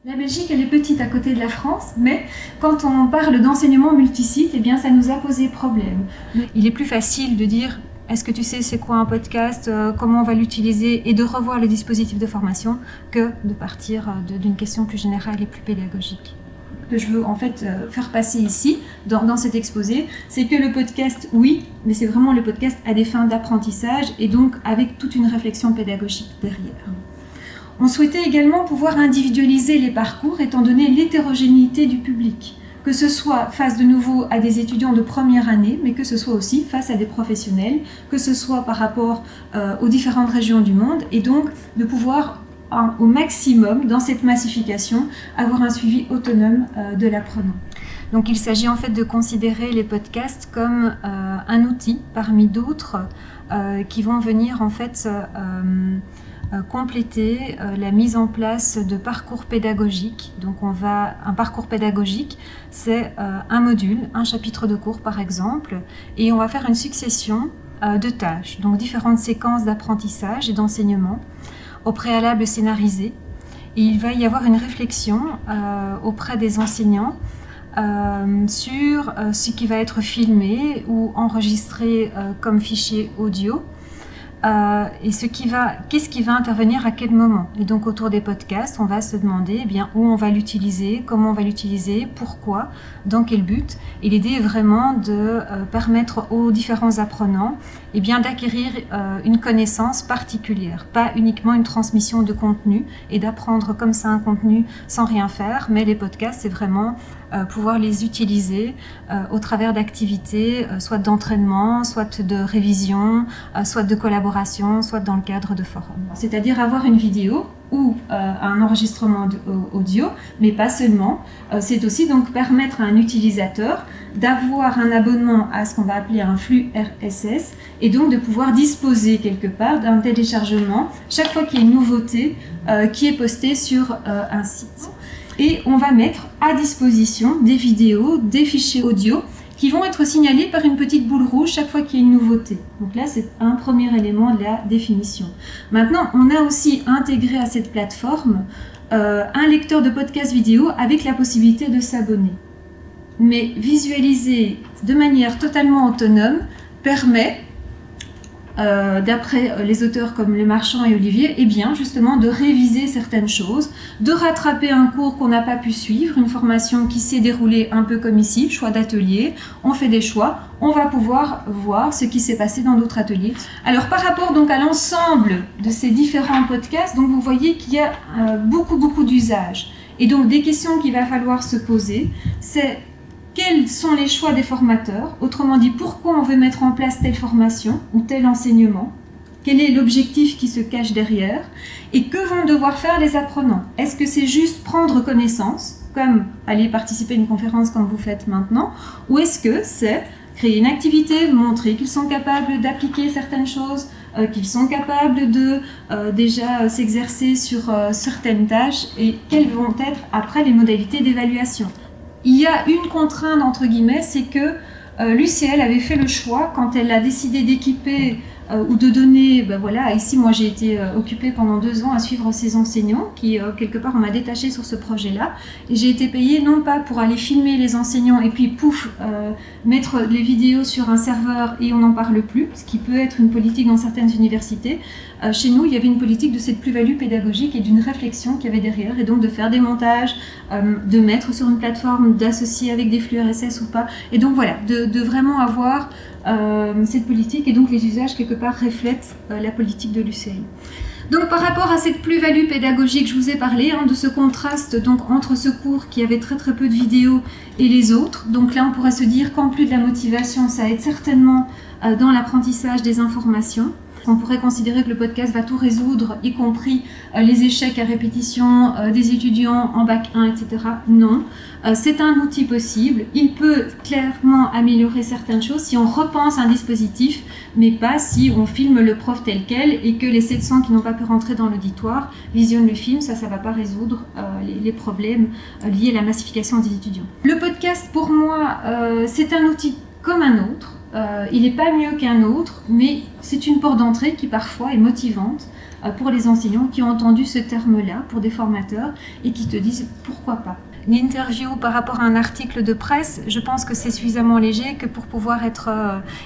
La Belgique, elle est petite à côté de la France, mais quand on parle d'enseignement multisite, eh bien, ça nous a posé problème. Il est plus facile de dire « est-ce que tu sais c'est quoi un podcast, comment on va l'utiliser » et de revoir le dispositif de formation que de partir d'une question plus générale et plus pédagogique. Que je veux en fait faire passer ici, dans cet exposé, c'est que le podcast, oui, mais c'est vraiment le podcast à des fins d'apprentissage et donc avec toute une réflexion pédagogique derrière. On souhaitait également pouvoir individualiser les parcours étant donné l'hétérogénéité du public, que ce soit face de nouveau à des étudiants de première année, mais que ce soit aussi face à des professionnels, que ce soit par rapport aux différentes régions du monde, et donc de pouvoir au maximum, dans cette massification, avoir un suivi autonome de l'apprenant. Donc il s'agit en fait de considérer les podcasts comme un outil parmi d'autres qui vont venir en fait compléter la mise en place de parcours pédagogiques. Donc un parcours pédagogique, c'est un module, un chapitre de cours par exemple, et on va faire une succession de tâches, donc différentes séquences d'apprentissage et d'enseignement, au préalable scénarisées. Et il va y avoir une réflexion auprès des enseignants sur ce qui va être filmé ou enregistré comme fichier audio, et qu'est-ce qui va intervenir à quel moment. Et donc autour des podcasts, on va se demander eh bien, où on va l'utiliser, comment on va l'utiliser, pourquoi, dans quel but. Et l'idée est vraiment de permettre aux différents apprenants eh bien, d'acquérir une connaissance particulière, pas uniquement une transmission de contenu et d'apprendre comme ça un contenu sans rien faire, mais les podcasts, c'est vraiment pouvoir les utiliser au travers d'activités, soit d'entraînement, soit de révision, soit de collaboration, soit dans le cadre de forums. C'est-à-dire avoir une vidéo ou un enregistrement audio, mais pas seulement. C'est aussi donc permettre à un utilisateur d'avoir un abonnement à ce qu'on va appeler un flux RSS et donc de pouvoir disposer quelque part d'un téléchargement chaque fois qu'il y a une nouveauté qui est postée sur un site. Et on va mettre à disposition des vidéos, des fichiers audio qui vont être signalés par une petite boule rouge chaque fois qu'il y a une nouveauté. Donc là, c'est un premier élément de la définition. Maintenant, on a aussi intégré à cette plateforme un lecteur de podcast vidéo avec la possibilité de s'abonner. Mais visualiser de manière totalement autonome permet, d'après les auteurs comme Le Marchand et Olivier, eh bien justement de réviser certaines choses, de rattraper un cours qu'on n'a pas pu suivre, une formation qui s'est déroulée un peu comme ici, choix d'atelier, on fait des choix, on va pouvoir voir ce qui s'est passé dans d'autres ateliers. Alors par rapport donc à l'ensemble de ces différents podcasts, donc vous voyez qu'il y a beaucoup d'usages. Et donc des questions qu'il va falloir se poser, c'est quels sont les choix des formateurs? Autrement dit, pourquoi on veut mettre en place telle formation ou tel enseignement? Quel est l'objectif qui se cache derrière? Et que vont devoir faire les apprenants? Est-ce que c'est juste prendre connaissance, comme aller participer à une conférence comme vous faites maintenant? Ou est-ce que c'est créer une activité, montrer qu'ils sont capables d'appliquer certaines choses, qu'ils sont capables de déjà s'exercer sur certaines tâches et quelles vont être après les modalités d'évaluation? Il y a une contrainte, entre guillemets, c'est que l'UCL avait fait le choix, quand elle a décidé d'équiper ou de donner, ben voilà, ici moi j'ai été occupée pendant 2 ans à suivre ces enseignants, qui quelque part on m'a détachée sur ce projet-là, et j'ai été payée non pas pour aller filmer les enseignants et puis pouf, mettre les vidéos sur un serveur et on n'en parle plus, ce qui peut être une politique dans certaines universités. Chez nous, il y avait une politique de cette plus-value pédagogique et d'une réflexion qu'il y avait derrière, et donc de faire des montages, de mettre sur une plateforme, d'associer avec des flux RSS ou pas, et donc voilà, de vraiment avoir cette politique, et donc les usages quelque part reflètent la politique de l'UCL. Donc par rapport à cette plus-value pédagogique, je vous ai parlé de ce contraste donc, entre ce cours qui avait très peu de vidéos et les autres. Donc là on pourrait se dire qu'en plus de la motivation, ça aide certainement dans l'apprentissage des informations. On pourrait considérer que le podcast va tout résoudre, y compris les échecs à répétition des étudiants en bac 1, etc. Non, c'est un outil possible. Il peut clairement améliorer certaines choses si on repense un dispositif, mais pas si on filme le prof tel quel et que les 700 qui n'ont pas pu rentrer dans l'auditoire visionnent le film. Ça ne va pas résoudre les problèmes liés à la massification des étudiants. Le podcast, pour moi, c'est un outil comme un autre. il n'est pas mieux qu'un autre, mais c'est une porte d'entrée qui parfois est motivante pour les enseignants qui ont entendu ce terme-là, pour des formateurs, et qui te disent pourquoi pas. L'interview par rapport à un article de presse, je pense que c'est suffisamment léger que pour pouvoir être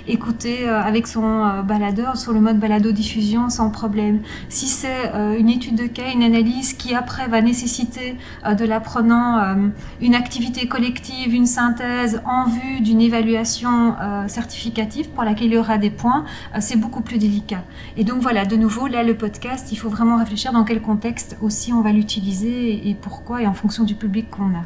écouté avec son baladeur, sur le mode balado-diffusion sans problème. Si c'est une étude de cas, une analyse qui après va nécessiter de l'apprenant une activité collective, une synthèse en vue d'une évaluation certificative pour laquelle il y aura des points, c'est beaucoup plus délicat. Et donc voilà, de nouveau, là le podcast, il faut vraiment réfléchir dans quel contexte aussi on va l'utiliser et pourquoi et en fonction du public qu'on a.